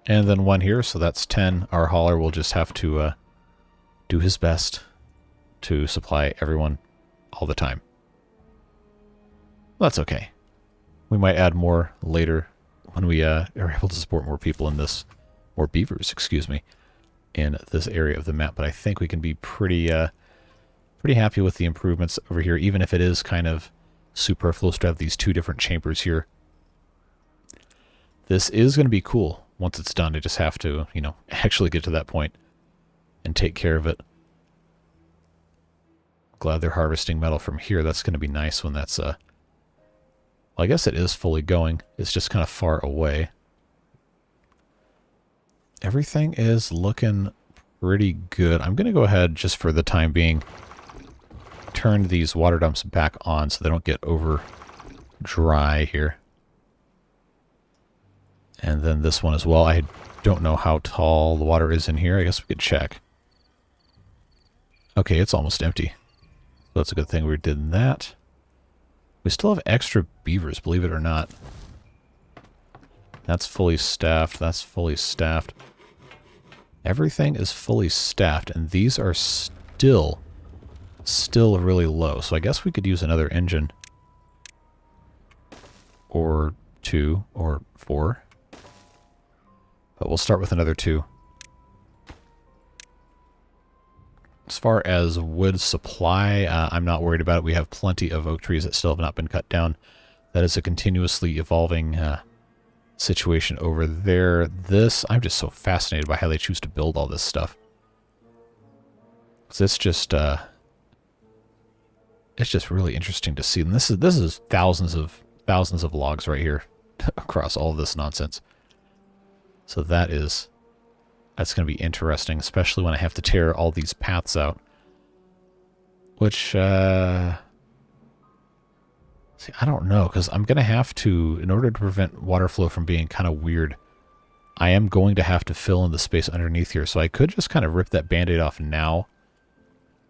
And then 1 here, so that's 10. Our hauler will just have to do his best to supply everyone all the time. Well, that's okay. We might add more later when we are able to support more people in this, more beavers, excuse me, in this area of the map. But I think we can be pretty happy with the improvements over here, even if it is kind of superfluous to have these 2 different chambers here. This is going to be cool once it's done. I just have to, you know, actually get to that point and take care of it. Glad they're harvesting metal from here. That's going to be nice when that's well, I guess it is fully going. It's just kind of far away. Everything is looking pretty good. I'm going to go ahead, just for the time being, turn these water dumps back on so they don't get over dry here. And then this one as well. I don't know how tall the water is in here. I guess we could check. Okay, it's almost empty. So that's a good thing we did that. We still have extra beavers, believe it or not. That's fully staffed. That's fully staffed. Everything is fully staffed, and these are still really low. So I guess we could use another engine. Or 2, or 4. But we'll start with another 2. As far as wood supply, I'm not worried about it. We have plenty of oak trees that still have not been cut down. That is a continuously evolving situation over there. This, I'm just so fascinated by how they choose to build all this stuff. It's just really interesting to see. And this is thousands of logs right here across all of this nonsense. So that's going to be interesting, especially when I have to tear all these paths out. Which, see, I don't know, because I'm going to have to, in order to prevent water flow from being kind of weird, I am going to have to fill in the space underneath here. So I could just kind of rip that Band-Aid off now,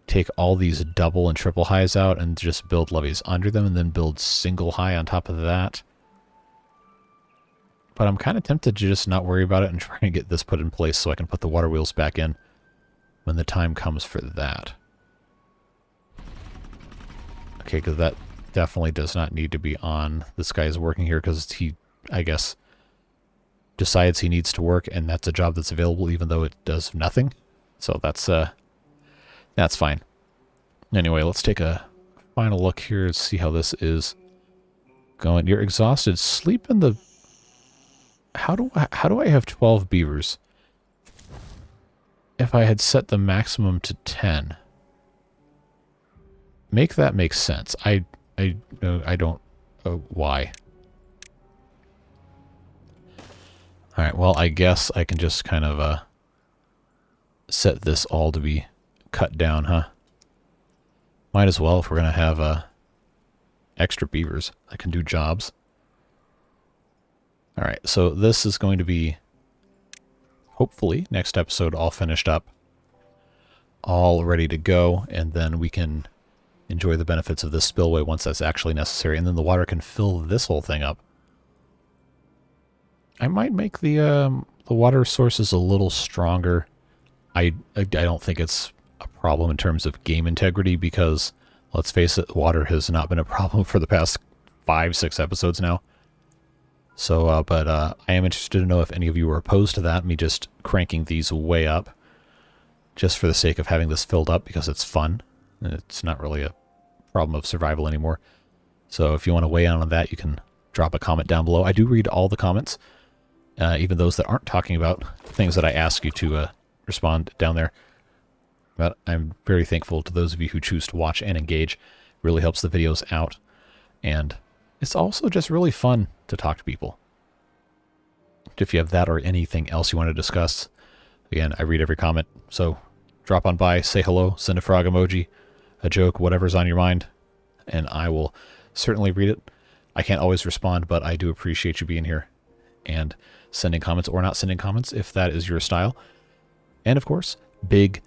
take all these double and triple highs out, and just build levees under them, and then build single high on top of that. But I'm kind of tempted to just not worry about it and try and get this put in place so I can put the water wheels back in when the time comes for that. Okay, because that definitely does not need to be on. This guy is working here because he, I guess, decides he needs to work, and that's a job that's available even though it does nothing. So that's fine. Anyway, let's take a final look here and see how this is going. You're exhausted. Sleep in the... How do I have 12 beavers if I had set the maximum to 10? Make that make sense. I don't... why? Alright, well, I guess I can just kind of set this all to be cut down, huh? Might as well if we're going to have extra beavers. I can do jobs. Alright, so this is going to be, hopefully, next episode all finished up. All ready to go, and then we can enjoy the benefits of this spillway once that's actually necessary, and then the water can fill this whole thing up. I might make the water sources a little stronger. I don't think it's a problem in terms of game integrity because, let's face it, water has not been a problem for the past 5-6 episodes now. So, but I am interested to know if any of you are opposed to that, me just cranking these way up, just for the sake of having this filled up because it's fun. It's not really a problem of survival anymore. So if you want to weigh in on that, you can drop a comment down below. I do read all the comments, even those that aren't talking about things that I ask you to respond down there. But I'm very thankful to those of you who choose to watch and engage. It really helps the videos out. And it's also just really fun to talk to people. If you have that or anything else you want to discuss, again, I read every comment. So drop on by, say hello, send a frog emoji, a joke, whatever's on your mind, and I will certainly read it. I can't always respond, but I do appreciate you being here and sending comments or not sending comments if that is your style. And of course, big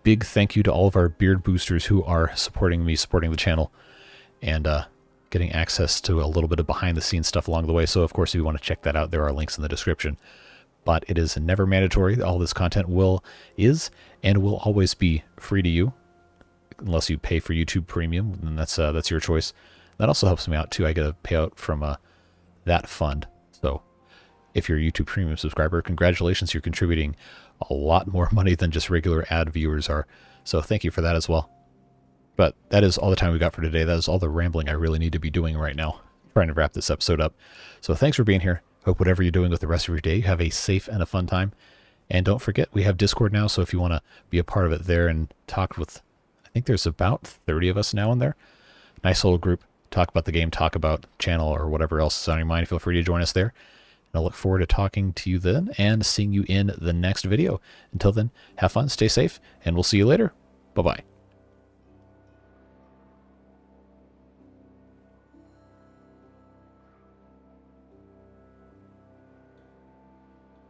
thank you to all of our beard boosters who are supporting me, supporting the channel, and getting access to a little bit of behind the scenes stuff along the way. So of course, if you want to check that out, there are links in the description. But it is never mandatory. All this content is and will always be free to you, unless you pay for YouTube Premium, and that's your choice. That also helps me out too. I get a payout from that fund. So if you're a YouTube Premium subscriber, congratulations, you're contributing a lot more money than just regular ad viewers are. So thank you for that as well. But that is all the time we got for today. That is all the rambling I really need to be doing right now, trying to wrap this episode up. So thanks for being here. Hope whatever you're doing with the rest of your day, you have a safe and a fun time. And don't forget, we have Discord now, so if you want to be a part of it there and talk with, I think there's about 30 of us now in there. Nice little group. Talk about the game, talk about channel or whatever else is on your mind. Feel free to join us there. And I look forward to talking to you then and seeing you in the next video. Until then, have fun, stay safe, and we'll see you later. Bye-bye.